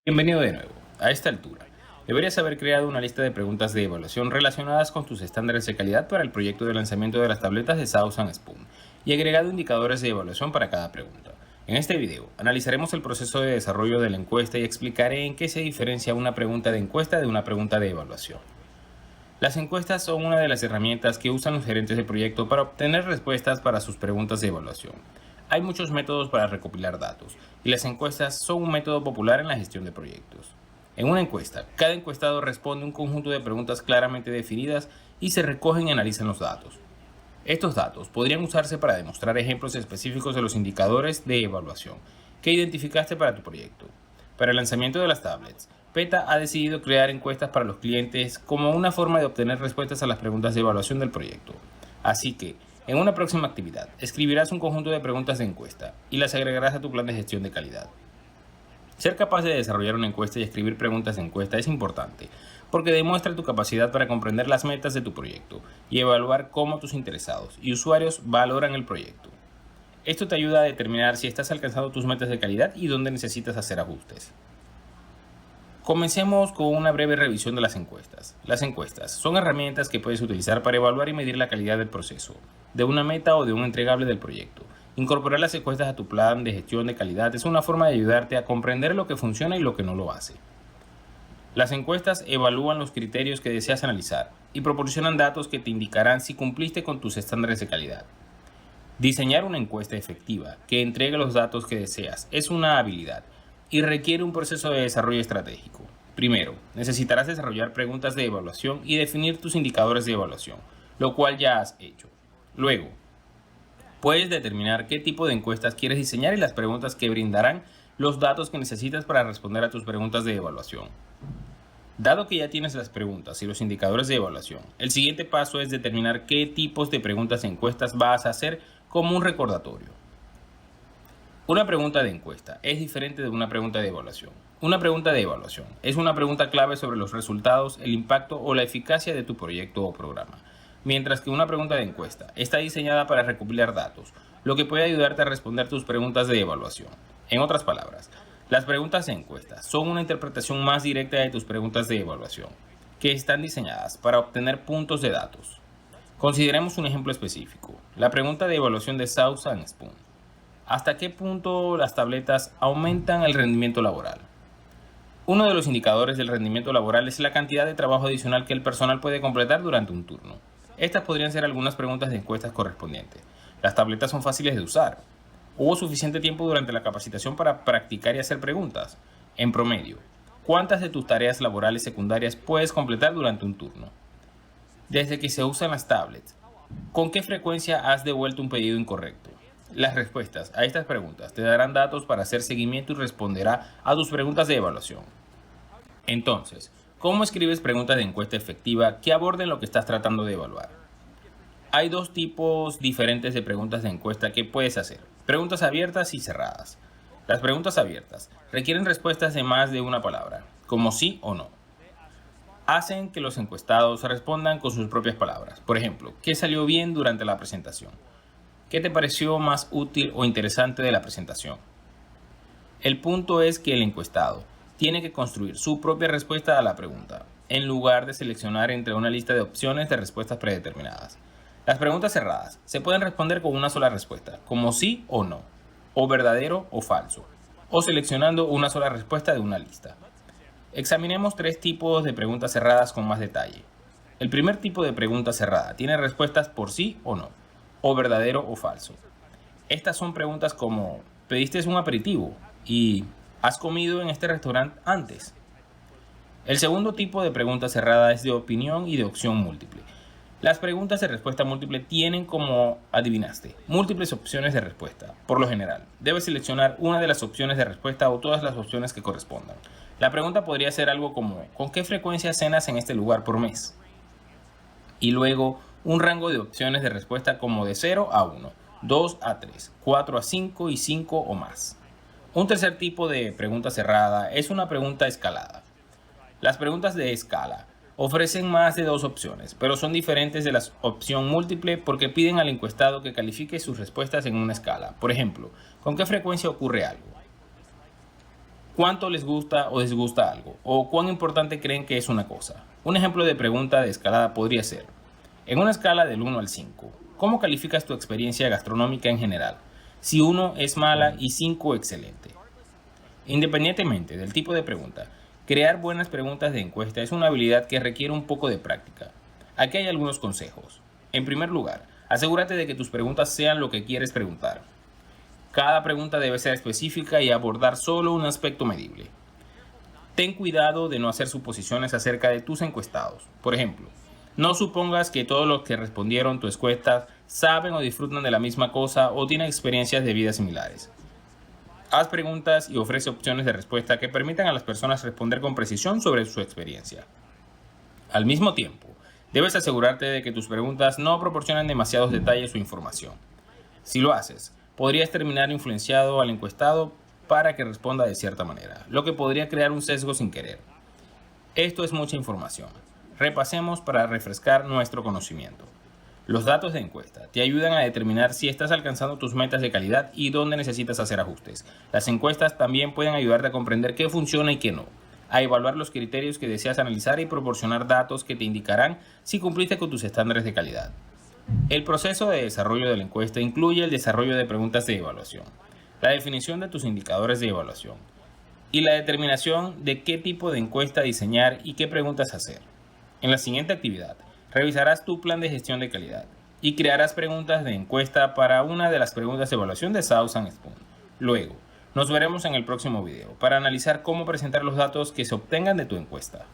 Bienvenido de nuevo. A esta altura, deberías haber creado una lista de preguntas de evaluación relacionadas con tus estándares de calidad para el proyecto de lanzamiento de las tabletas de Southern Spoon y agregado indicadores de evaluación para cada pregunta. En este video, analizaremos el proceso de desarrollo de la encuesta y explicaré en qué se diferencia una pregunta de encuesta de una pregunta de evaluación. Las encuestas son una de las herramientas que usan los gerentes de proyecto para obtener respuestas para sus preguntas de evaluación. Hay muchos métodos para recopilar datos, y las encuestas son un método popular en la gestión de proyectos. En una encuesta, cada encuestado responde un conjunto de preguntas claramente definidas y se recogen y analizan los datos. Estos datos podrían usarse para demostrar ejemplos específicos de los indicadores de evaluación que identificaste para tu proyecto. Para el lanzamiento de las tablets, PETA ha decidido crear encuestas para los clientes como una forma de obtener respuestas a las preguntas de evaluación del proyecto. Así que, en una próxima actividad, escribirás un conjunto de preguntas de encuesta y las agregarás a tu plan de gestión de calidad. Ser capaz de desarrollar una encuesta y escribir preguntas de encuesta es importante, porque demuestra tu capacidad para comprender las metas de tu proyecto y evaluar cómo tus interesados y usuarios valoran el proyecto. Esto te ayuda a determinar si estás alcanzando tus metas de calidad y dónde necesitas hacer ajustes. Comencemos con una breve revisión de las encuestas. Las encuestas son herramientas que puedes utilizar para evaluar y medir la calidad del proceso, de una meta o de un entregable del proyecto. Incorporar las encuestas a tu plan de gestión de calidad es una forma de ayudarte a comprender lo que funciona y lo que no lo hace. Las encuestas evalúan los criterios que deseas analizar y proporcionan datos que te indicarán si cumpliste con tus estándares de calidad. Diseñar una encuesta efectiva que entregue los datos que deseas es una habilidad y requiere un proceso de desarrollo estratégico. Primero, necesitarás desarrollar preguntas de evaluación y definir tus indicadores de evaluación, lo cual ya has hecho. Luego, puedes determinar qué tipo de encuestas quieres diseñar y las preguntas que brindarán los datos que necesitas para responder a tus preguntas de evaluación. Dado que ya tienes las preguntas y los indicadores de evaluación, el siguiente paso es determinar qué tipos de preguntas de encuestas vas a hacer como un recordatorio. Una pregunta de encuesta es diferente de una pregunta de evaluación. Una pregunta de evaluación es una pregunta clave sobre los resultados, el impacto o la eficacia de tu proyecto o programa, mientras que una pregunta de encuesta está diseñada para recopilar datos, lo que puede ayudarte a responder tus preguntas de evaluación. En otras palabras, las preguntas de encuesta son una interpretación más directa de tus preguntas de evaluación, que están diseñadas para obtener puntos de datos. Consideremos un ejemplo específico, la pregunta de evaluación de Southern Spoon. ¿Hasta qué punto las tabletas aumentan el rendimiento laboral? Uno de los indicadores del rendimiento laboral es la cantidad de trabajo adicional que el personal puede completar durante un turno. Estas podrían ser algunas preguntas de encuestas correspondientes. ¿Las tabletas son fáciles de usar? ¿Hubo suficiente tiempo durante la capacitación para practicar y hacer preguntas? En promedio, ¿cuántas de tus tareas laborales secundarias puedes completar durante un turno? Desde que se usan las tablets, ¿con qué frecuencia has devuelto un pedido incorrecto? Las respuestas a estas preguntas te darán datos para hacer seguimiento y responderá a tus preguntas de evaluación. Entonces, ¿cómo escribes preguntas de encuesta efectiva que aborden lo que estás tratando de evaluar? Hay dos tipos diferentes de preguntas de encuesta que puedes hacer: preguntas abiertas y cerradas. Las preguntas abiertas requieren respuestas de más de una palabra, como sí o no. Hacen que los encuestados respondan con sus propias palabras. Por ejemplo, ¿qué salió bien durante la presentación? ¿Qué te pareció más útil o interesante de la presentación? El punto es que el encuestado tiene que construir su propia respuesta a la pregunta, en lugar de seleccionar entre una lista de opciones de respuestas predeterminadas. Las preguntas cerradas se pueden responder con una sola respuesta, como sí o no, o verdadero o falso, o seleccionando una sola respuesta de una lista. Examinemos tres tipos de preguntas cerradas con más detalle. El primer tipo de pregunta cerrada tiene respuestas por sí o no, o verdadero o falso. Estas son preguntas como: ¿pediste un aperitivo? Y ¿has comido en este restaurante antes? El segundo tipo de pregunta cerrada es de opinión y de opción múltiple. Las preguntas de respuesta múltiple tienen, como adivinaste, múltiples opciones de respuesta. Por lo general, debes seleccionar una de las opciones de respuesta o todas las opciones que correspondan. La pregunta podría ser algo como: ¿con qué frecuencia cenas en este lugar por mes? Y luego un rango de opciones de respuesta como de 0 a 1, 2 a 3, 4 a 5 y 5 o más. Un tercer tipo de pregunta cerrada es una pregunta escalada. Las preguntas de escala ofrecen más de dos opciones, pero son diferentes de la opción múltiple porque piden al encuestado que califique sus respuestas en una escala. Por ejemplo, ¿con qué frecuencia ocurre algo? ¿Cuánto les gusta o disgusta algo? ¿O cuán importante creen que es una cosa? Un ejemplo de pregunta de escalada podría ser: en una escala del 1 al 5, ¿cómo calificas tu experiencia gastronómica en general? Si 1 es mala y 5 excelente. Independientemente del tipo de pregunta, crear buenas preguntas de encuesta es una habilidad que requiere un poco de práctica. Aquí hay algunos consejos. En primer lugar, asegúrate de que tus preguntas sean lo que quieres preguntar. Cada pregunta debe ser específica y abordar solo un aspecto medible. Ten cuidado de no hacer suposiciones acerca de tus encuestados. Por ejemplo, no supongas que todos los que respondieron tu encuesta saben o disfrutan de la misma cosa o tienen experiencias de vida similares. Haz preguntas y ofrece opciones de respuesta que permitan a las personas responder con precisión sobre su experiencia. Al mismo tiempo, debes asegurarte de que tus preguntas no proporcionan demasiados detalles o información. Si lo haces, podrías terminar influenciado al encuestado para que responda de cierta manera, lo que podría crear un sesgo sin querer. Esto es mucha información. Repasemos para refrescar nuestro conocimiento. Los datos de encuesta te ayudan a determinar si estás alcanzando tus metas de calidad y dónde necesitas hacer ajustes. Las encuestas también pueden ayudarte a comprender qué funciona y qué no, a evaluar los criterios que deseas analizar y proporcionar datos que te indicarán si cumpliste con tus estándares de calidad. El proceso de desarrollo de la encuesta incluye el desarrollo de preguntas de evaluación, la definición de tus indicadores de evaluación y la determinación de qué tipo de encuesta diseñar y qué preguntas hacer. En la siguiente actividad, revisarás tu plan de gestión de calidad y crearás preguntas de encuesta para una de las preguntas de evaluación de Southern Spoon. Luego, nos veremos en el próximo video para analizar cómo presentar los datos que se obtengan de tu encuesta.